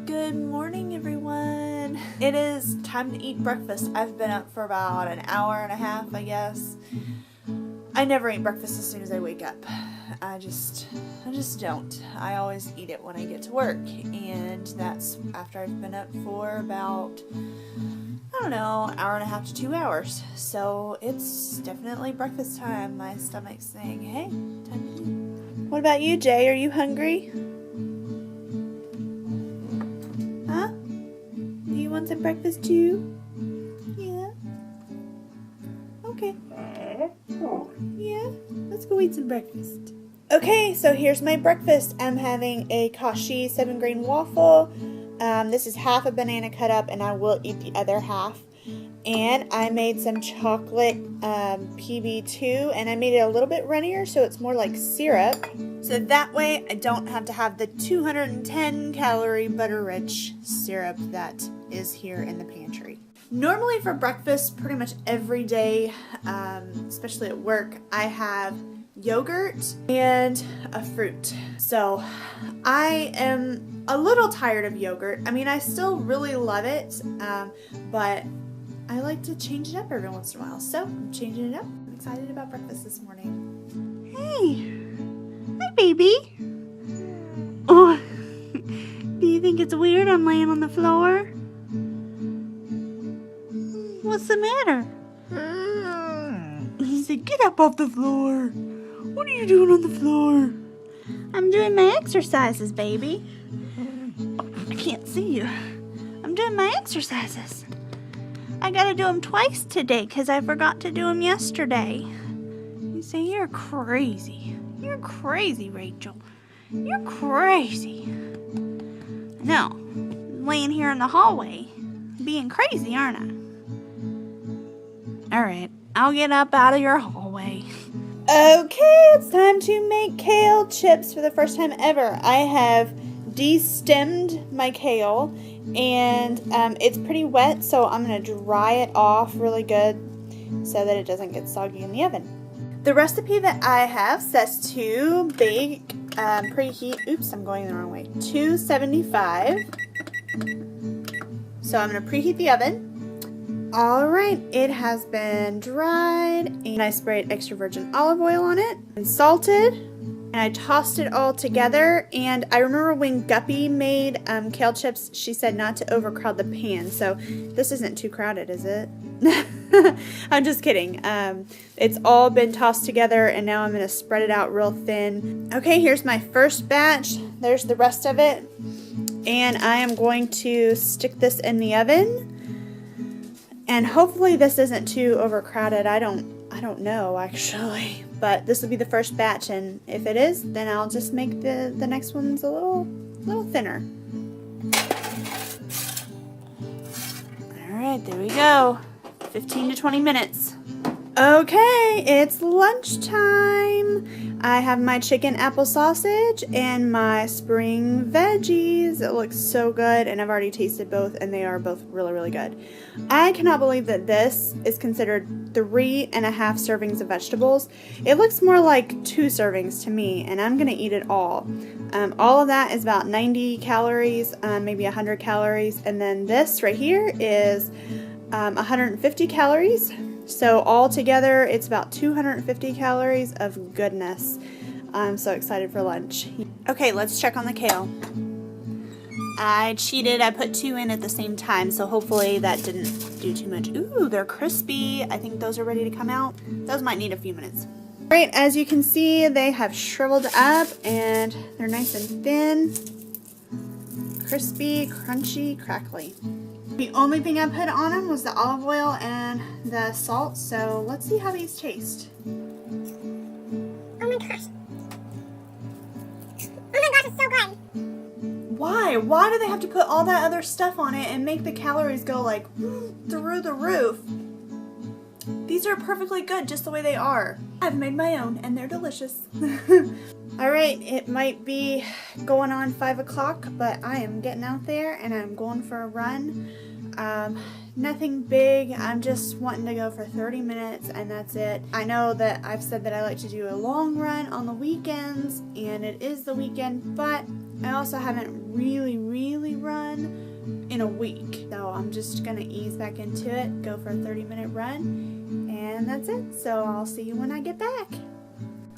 Good morning, everyone. It is time to eat breakfast. I've been up for about an hour and a half, I guess. I never eat breakfast as soon as I wake up. I just don't. I always eat it when I get to work, and that's after I've been up for about, I don't know, an hour and a half to 2 hours. So it's definitely breakfast time. My stomach's saying, hey, time to eat. What about you, Jay? Are you hungry? Huh? Do you want some breakfast too? Yeah? Okay. Yeah? Let's go eat some breakfast. Okay, so here's my breakfast. I'm having a Kashi 7-grain waffle. This is half a banana cut up, and I will eat the other half. And I made some chocolate PB2, and I made it a little bit runnier so it's more like syrup. So that way I don't have to have the 210 calorie butter-rich syrup that is here in the pantry. Normally for breakfast, pretty much every day, especially at work, I have yogurt and a fruit. So I am a little tired of yogurt. I mean, I still really love it, but I like to change it up every once in a while. So I'm changing it up. I'm excited about breakfast this morning. Hey. Hi, baby. Oh, do you think it's weird I'm laying on the floor? What's the matter? He said, get up off the floor. What are you doing on the floor? I'm doing my exercises, baby. I can't see you. I'm doing my exercises. I gotta do them twice today because I forgot to do them yesterday. You say, you're crazy. You're crazy, Rachel. You're crazy. No, I'm laying here in the hallway being crazy, aren't I? Alright, I'll get up out of your hallway. Okay, it's time to make kale chips for the first time ever. I have de-stemmed my kale, and it's pretty wet, so I'm going to dry it off really good so that it doesn't get soggy in the oven. The recipe that I have says to bake, preheat, oops, I'm going the wrong way, 275. So I'm going to preheat the oven. Alright, it has been dried, and I sprayed extra virgin olive oil on it, and salted, and I tossed it all together. And I remember when Guppy made kale chips, she said not to overcrowd the pan, so this isn't too crowded, is it? I'm just kidding. It's all been tossed together, and now I'm going to spread it out real thin. Okay, here's my first batch. There's the rest of it, and I am going to stick this in the oven. And hopefully this isn't too overcrowded. I don't know actually, but this will be the first batch, and if it is, then I'll just make the next ones a little thinner. All right, there we go. 15 to 20 minutes. Okay, it's lunchtime. I have my chicken apple sausage and my spring veggies. It looks so good, and I've already tasted both, and they are both really, really good. I cannot believe that this is considered 3.5 servings of vegetables. It looks more like 2 servings to me, and I'm gonna eat it all. All of that is about 90 calories, maybe 100 calories, and then this right here is 150 calories. So all together, it's about 250 calories of goodness. I'm so excited for lunch. Okay, let's check on the kale. I cheated. I put 2 in at the same time, so hopefully that didn't do too much. Ooh, they're crispy. I think those are ready to come out. Those might need a few minutes. All right, as you can see, they have shriveled up, and they're nice and thin. Crispy, crunchy, crackly. The only thing I put on them was the olive oil and the salt, so let's see how these taste. Oh my gosh. Oh my gosh, it's so good. Why? Why do they have to put all that other stuff on it and make the calories go like through the roof? These are perfectly good just the way they are. I've made my own, and they're delicious. Alright, it might be going on 5 o'clock, but I am getting out there and I'm going for a run. Nothing big. I'm just wanting to go for 30 minutes and that's it. I know that I've said that I like to do a long run on the weekends, and it is the weekend, but I also haven't really run in a week. So I'm just gonna ease back into it, go for a 30-minute run, and that's it. So I'll see you when I get back.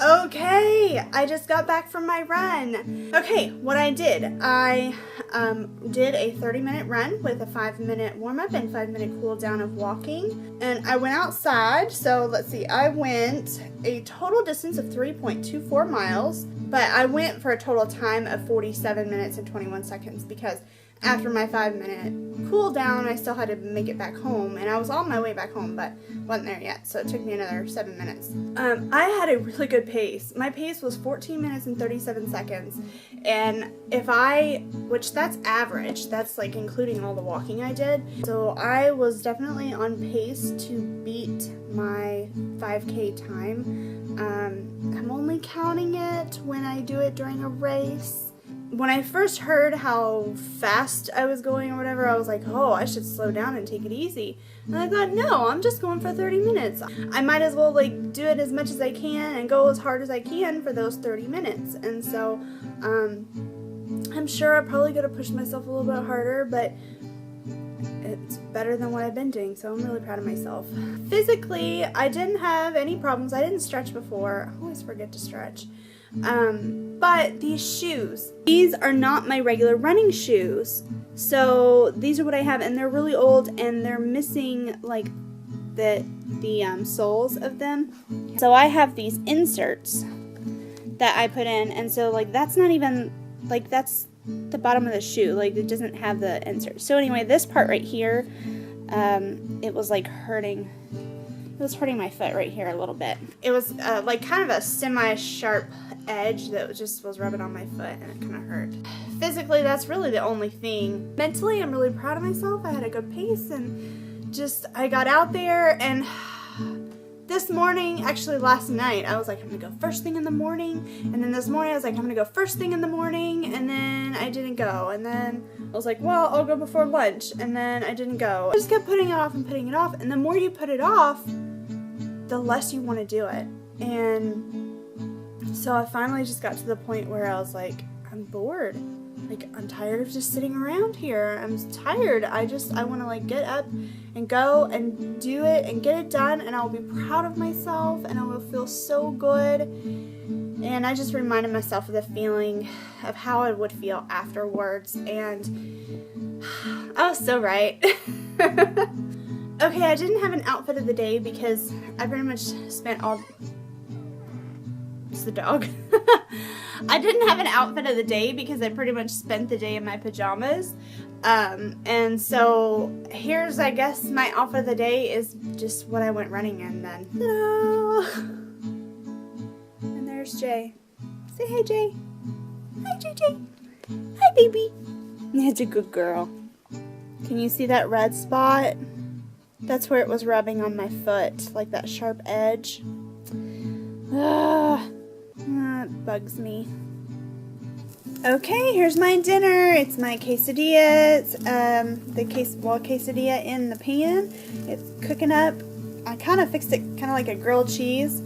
Okay, I just got back from my run. Okay, what I did did a 30-minute run with a 5-minute warm-up and 5-minute cool down of walking. And I went outside, so let's see, I went a total distance of 3.24 miles, but I went for a total time of 47 minutes and 21 seconds because after my 5-minute cool down, I still had to make it back home, and I was on my way back home, but wasn't there yet, so it took me another 7 minutes. I had a really good pace. My pace was 14 minutes and 37 seconds, and which that's average, that's like including all the walking I did, so I was definitely on pace to beat my 5K time. I'm only counting it when I do it during a race. When I first heard how fast I was going or whatever, I was like, oh, I should slow down and take it easy. And I thought, no, I'm just going for 30 minutes. I might as well like do it as much as I can and go as hard as I can for those 30 minutes. And so I'm sure I'm probably going to push myself a little bit harder, but it's better than what I've been doing, so I'm really proud of myself. Physically, I didn't have any problems. I didn't stretch before. I always forget to stretch. But these shoes, these are not my regular running shoes. So these are what I have, and they're really old, and they're missing like the soles of them. So I have these inserts that I put in, and so like that's not even like that's the bottom of the shoe. Like it doesn't have the insert. So anyway, this part right here, it was like hurting. It was hurting my foot right here a little bit. It was like kind of a semi-sharp edge that just was rubbing on my foot, and it kind of hurt. Physically, that's really the only thing. Mentally, I'm really proud of myself. I had a good pace, and just I got out there, and this morning, actually last night, I was like, I'm gonna go first thing in the morning, and then this morning I was like, I'm gonna go first thing in the morning, and then I didn't go, and then I was like, well, I'll go before lunch, and then I didn't go. I just kept putting it off and putting it off, and the more you put it off, the less you want to do it. And so I finally just got to the point where I was like, I'm bored. Like, I'm tired of just sitting around here. I'm tired. I want to like get up and go and do it and get it done, and I'll be proud of myself, and I will feel so good. And I just reminded myself of the feeling of how I would feel afterwards, and I was so right. Okay, I didn't have an outfit of the day because I pretty much spent all... It's the dog. I didn't have an outfit of the day because I pretty much spent the day in my pajamas. And so here's, I guess, my outfit of the day is just what I went running in then. Ta-da! And there's Jay. Say hey, Jay. Hi, JJ. Hi, baby. That's a good girl. Can you see that red spot? That's where it was rubbing on my foot, like that sharp edge. It bugs me. Okay, here's my dinner. It's my quesadilla. It's the quesadilla in the pan. It's cooking up. I kind of fixed it kind of like a grilled cheese.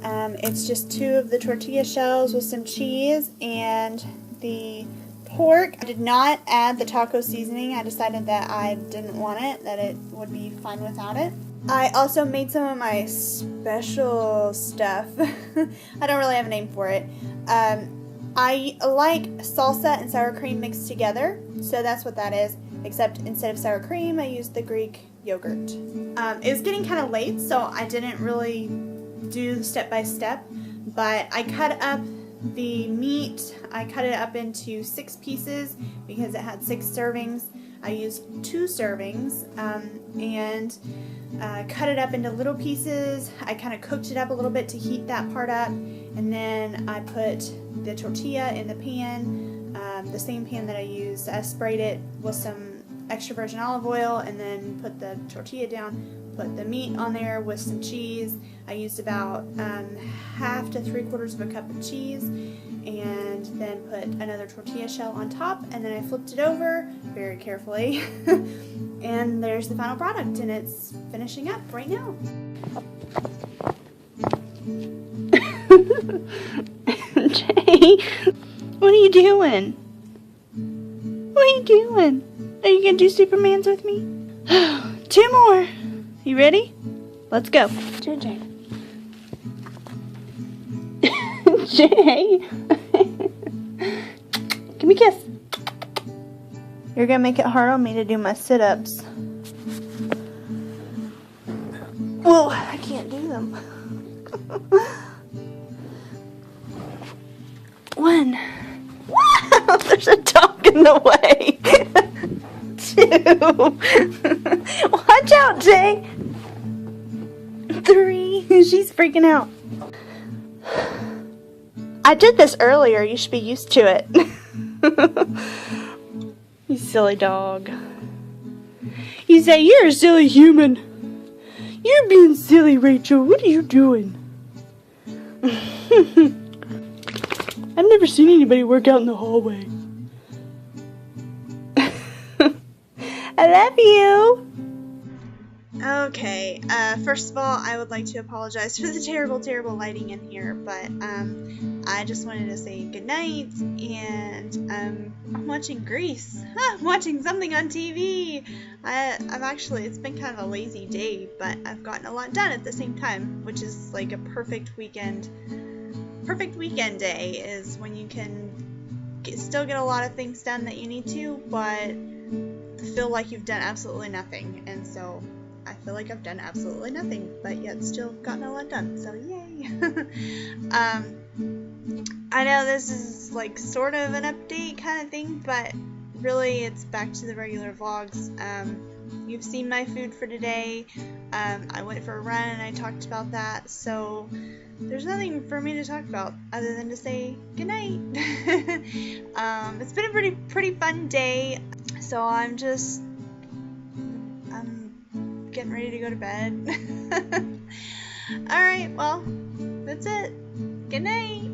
It's just 2 of the tortilla shells with some cheese and the pork. I did not add the taco seasoning. I decided that I didn't want it, that it would be fine without it. I also made some of my special stuff. I don't really have a name for it. I like salsa and sour cream mixed together, so that's what that is, except instead of sour cream, I used the Greek yogurt. It was getting kind of late, so I didn't really do step by step, but I cut up the meat. I cut it up into 6 pieces because it had 6 servings. I used 2 servings and cut it up into little pieces. I kind of cooked it up a little bit to heat that part up, and then I put the tortilla in the pan, the same pan that I used. I sprayed it with some extra virgin olive oil and then put the tortilla down, put the meat on there with some cheese. I used about half to 3/4 of a cup of cheese, and then put another tortilla shell on top, and then I flipped it over very carefully. And there's the final product, and it's finishing up right now. Jay, what are you doing? are you doing? Are you gonna do Supermans with me? 2 more. You ready? Let's go. JJ. Jay. Give me a kiss. You're gonna make it hard on me to do my sit-ups. Whoa, I can't do them. 1. Wow, there's a dog in the way. 2. Watch out, Jay. 3. She's freaking out. I did this earlier. You should be used to it. You silly dog. You say you're a silly human. You're being silly, Rachel. What are you doing? I've never seen anybody work out in the hallway. I love you. Okay, first of all, I would like to apologize for the terrible lighting in here, but I just wanted to say goodnight, and I'm watching Grease. I'm watching something on TV. It's been kind of a lazy day, but I've gotten a lot done at the same time, which is like a perfect weekend day is when you can still get a lot of things done that you need to, but feel like you've done absolutely nothing. And so I feel like I've done absolutely nothing, but yet still gotten a lot done, so yay. I know this is like sort of an update kind of thing, but really it's back to the regular vlogs. You've seen my food for today. I went for a run and I talked about that, so there's nothing for me to talk about other than to say goodnight. It's been a pretty fun day, so I'm getting ready to go to bed. Alright, well, that's it. Good night.